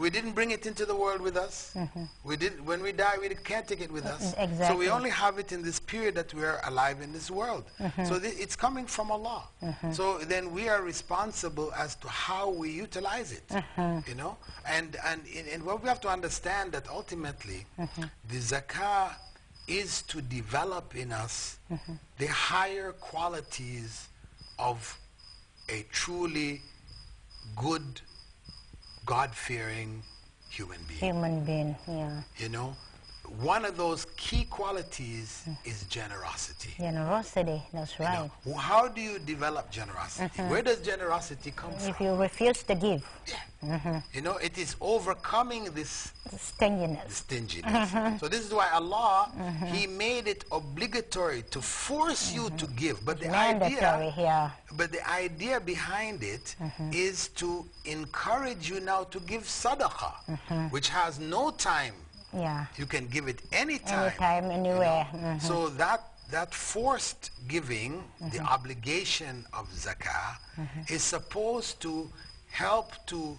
We didn't bring it into the world with us. When we die, we can't take it with us. Exactly. So we only have it in this period that we are alive in this world. So it's coming from Allah. So then we are responsible as to how we utilize it. You know, and what we have to understand that ultimately the zakah is to develop in us the higher qualities of a truly good, God-fearing human being. Human being, yeah. You know, one of those key qualities is generosity. Generosity, that's right. You know, how do you develop generosity? Where does generosity come from? If you refuse to give. Yeah. You know, it is overcoming this stinginess. So this is why Allah, He made it obligatory to force you to give. But the idea behind it is to encourage you now to give sadaqah, which has no time. Yeah. You can give it anytime. Anytime, anywhere. You know? So that forced giving, the obligation of zakah, is supposed to help to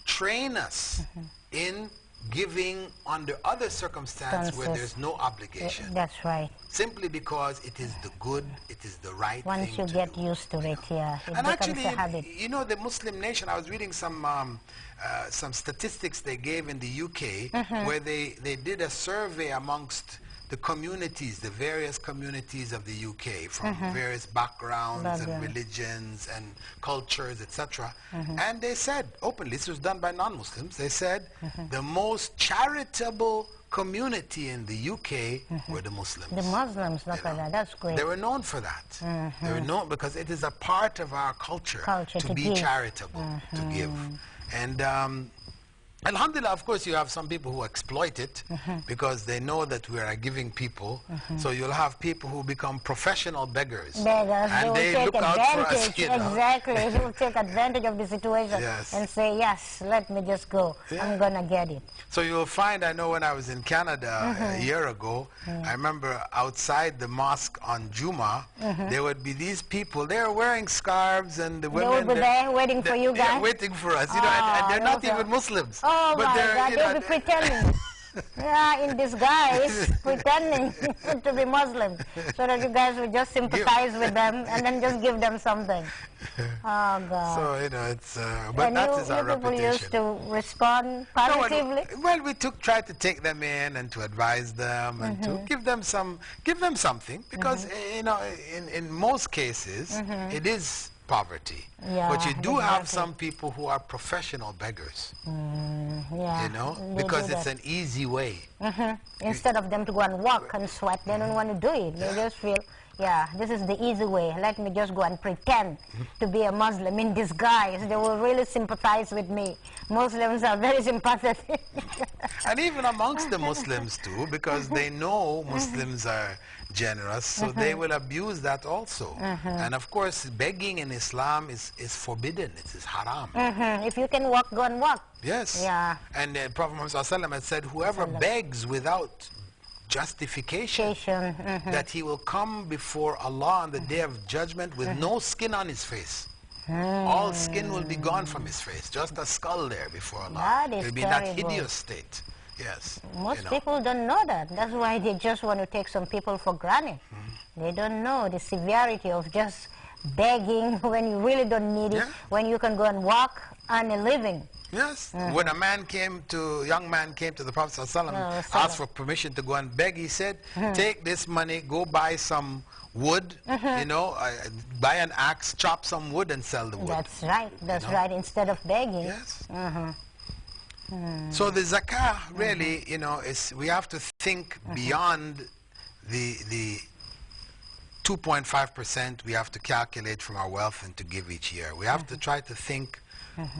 train us in giving under other circumstances where there's no obligation. That's right. Simply because it is the good, it is the right thing Once you get used to it, yeah, it and becomes actually, a habit. you know, the Muslim nation, I was reading some statistics they gave in the UK where they did a survey amongst the communities, the various communities of the UK from various backgrounds and religions and cultures, etc. And they said openly, this was done by non-Muslims, they said the most charitable community in the UK were the Muslims. The Muslims, look at that, that's great. They were known for that. They were known because it is a part of our culture to be charitable, to give. And alhamdulillah, of course, you have some people who exploit it because they know that we are a giving people. So you'll have people who become professional beggars. And they look out for us. You know? Exactly. They will take advantage of the situation and say, yes, let me just go. I'm going to get it. So you'll find, I know when I was in Canada a year ago, I remember outside the mosque on Juma, there would be these people, they're wearing scarves and the women... They would be there waiting for you guys? Yeah, waiting for us, you know, and they're not even Muslims. Oh but my God, they'll be pretending. Yeah, in disguise, pretending to be Muslim, so that you guys will just sympathize with them and then just give them something. Oh God. So, you know, it's, but that is our reputation. People used to respond positively? No, well, we tried to take them in and to advise them and to give them something because, you know, in most cases, it is poverty. Yeah, but you do have some people who are professional beggars. Yeah, you know, because it's an easy way. Instead of them to go and walk and sweat, they don't want to do it. They just feel, yeah, this is the easy way. Let me just go and pretend to be a Muslim in disguise. They will really sympathize with me. Muslims are very sympathetic. And even amongst the Muslims too, because they know Muslims are generous, so they will abuse that also. And of course, begging in Islam is forbidden. It is haram. If you can walk, go and walk. Yes. Yeah. And Prophet Muhammad had said, whoever begs without justification, that he will come before Allah on the day of judgment with no skin on his face. All skin will be gone from his face, just a skull there before Allah. That is He'll be in that hideous state. Yes. Most people don't know that. That's why they just want to take some people for granted. They don't know the severity of just begging when you really don't need it, when you can go and walk on a living. Yes. When a young man came to the Prophet ﷺ, asked for permission to go and beg, he said, take this money, go buy some wood, you know, buy an axe, chop some wood and sell the wood. That's right. That's right. Instead of begging. Yes. So the zakah really, you know, we have to think beyond the 2.5% we have to calculate from our wealth and to give each year. We have to try to think,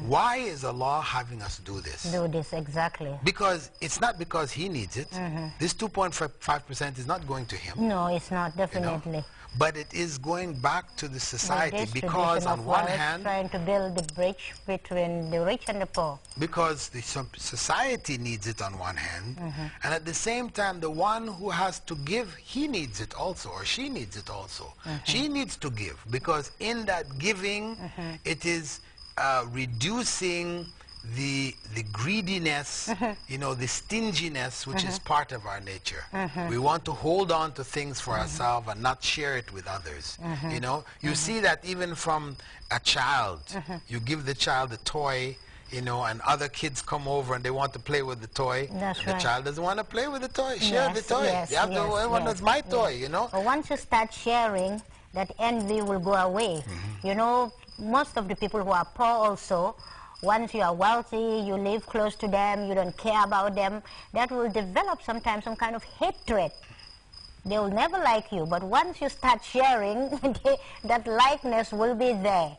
why is Allah having us do this? Do this, exactly. Because it's not because He needs it. This 2.5% is not going to Him. No, it's not, definitely. You know? But it is going back to the society because on one hand, trying to build the bridge between the rich and the poor. Because the society needs it on one hand, and at the same time, the one who has to give, he needs it also, or she needs it also. She needs to give because in that giving, it is reducing the greediness, you know, the stinginess, which is part of our nature. We want to hold on to things for ourselves and not share it with others. You know, you see that even from a child. You give the child a toy, you know, and other kids come over and they want to play with the toy. That's and right. The child doesn't want to play with the toy. Share the toy. Yes, You have to, everyone, that's my toy, you know. But once you start sharing, that envy will go away. You know, most of the people who are poor also, once you are wealthy, you live close to them, you don't care about them, that will develop sometimes some kind of hatred. They will never like you, but once you start sharing, that likeness will be there.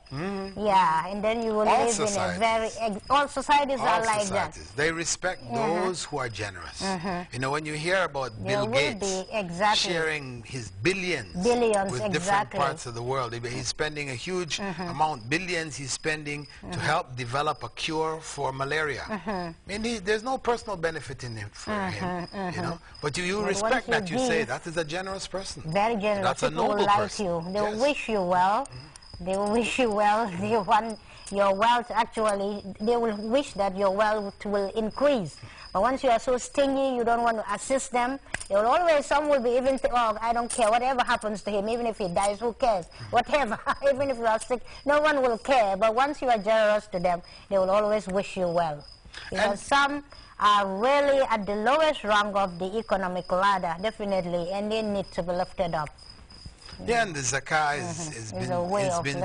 Yeah, and then you will All live societies. in a very... all societies All are like societies. that. They respect those who are generous. You know, when you hear about There Bill will Gates be, exactly. sharing his billions with different exactly. parts of the world, he's spending a huge amount, billions he's spending to help develop a cure for malaria. I mean, there's no personal benefit in it for him, you know. But you But respect once that, you you say, give, that is a generous person. Very generous. That's a People will noble like person. you. They will Yes. wish you well. They will wish you well. They want your wealth, actually, they will wish that your wealth will increase. But once you are so stingy, you don't want to assist them, they will always, some will be even say, oh, I don't care, whatever happens to him, even if he dies, who cares? Whatever, even if you are sick, no one will care. But once you are generous to them, they will always wish you well. Because some are really at the lowest rung of the economic ladder, definitely, and they need to be lifted up. Yeah, and the zakah has been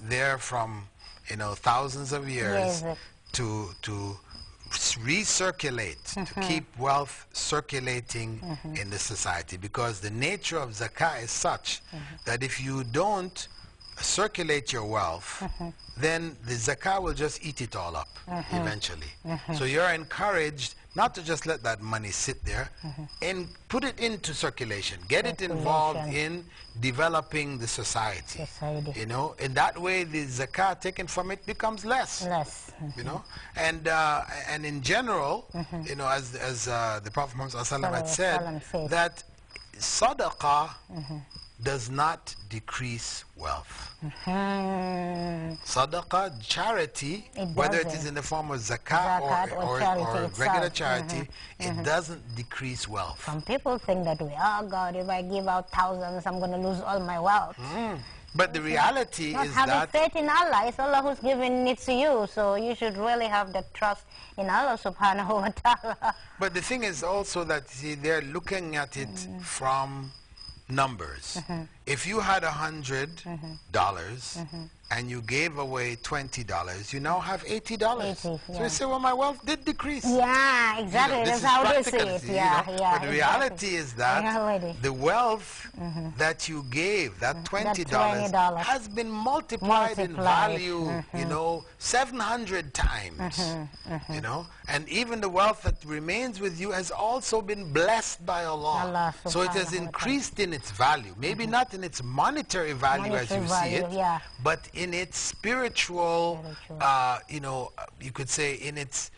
there from, you know, thousands of years to recirculate, to keep wealth circulating in the society, because the nature of zakah is such that if you don't circulate your wealth, then the zakah will just eat it all up eventually. So you're encouraged not to just let that money sit there and put it into circulation. Get it involved in developing the society. You know, in that way the zakah taken from it becomes less. You know, and in general, you know, as the Prophet Muhammad had said, that sadaqah does not decrease wealth. Sadaqah, charity, whether it is in the form of zakah or regular charity, it doesn't decrease wealth. Some people think that way, oh God, if I give out thousands, I'm going to lose all my wealth. But the reality not is having faith in Allah. It's Allah who's giving it to you, so you should really have that trust in Allah subhanahu wa ta'ala. But the thing is also that, see, they're looking at it from numbers. If you had $100 and you gave away $20, you now have $80. So you say, well, my wealth did decrease. Yeah, exactly. You know, that's how they see it. But the reality is that the wealth that you gave, that $20, has been multiplied in value, you know, 700 times. You know, and even the wealth that remains with you has also been blessed by Allah. So it has increased in its value. Maybe not in its monetary value as you see it, but in its spiritual, you know, you could say in its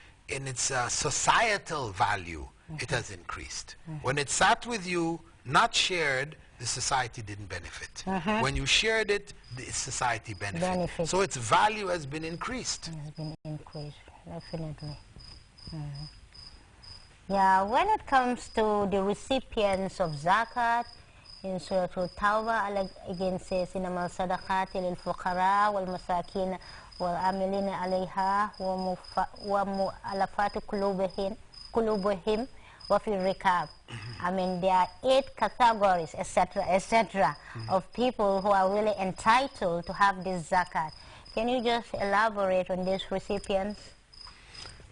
societal value, it has increased. When it sat with you, not shared, the society didn't benefit. When you shared it, the society benefited. So its value has been increased. It has been increased, definitely. Yeah, when it comes to the recipients of zakat, in Surah Al-Tawbah, Allah again says, إِنَّمَا الصَّدَقَاتِ لِلْفُقَرَاءِ وَالْمَسَاكِينَ وَالْعَامِلِينَ عَلَيْهَا وَمُؤَلَّفَاتِ قُلُوبِهِمْ وَفِي الرِّكَابِ. I mean, there are 8 categories, etc., of people who are really entitled to have this zakat. Can you just elaborate on these recipients?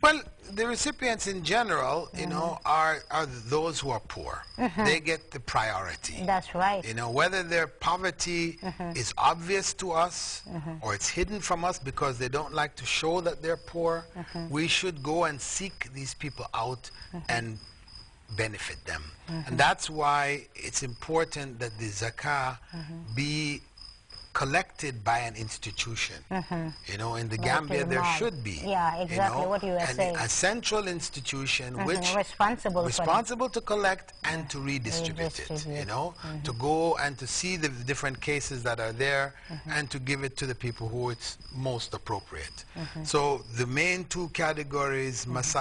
Well, the recipients in general, you know, are those who are poor. They get the priority. That's right. You know, whether their poverty is obvious to us or it's hidden from us because they don't like to show that they're poor, we should go and seek these people out and benefit them. And that's why it's important that the zakah be collected by an institution. You know, in the Gambia there should be. Yeah, exactly, you know, what you were saying. A central institution which responsible to collect and to redistribute it, you know, to go and to see the different cases that are there and to give it to the people who it's most appropriate. So the main two categories, massage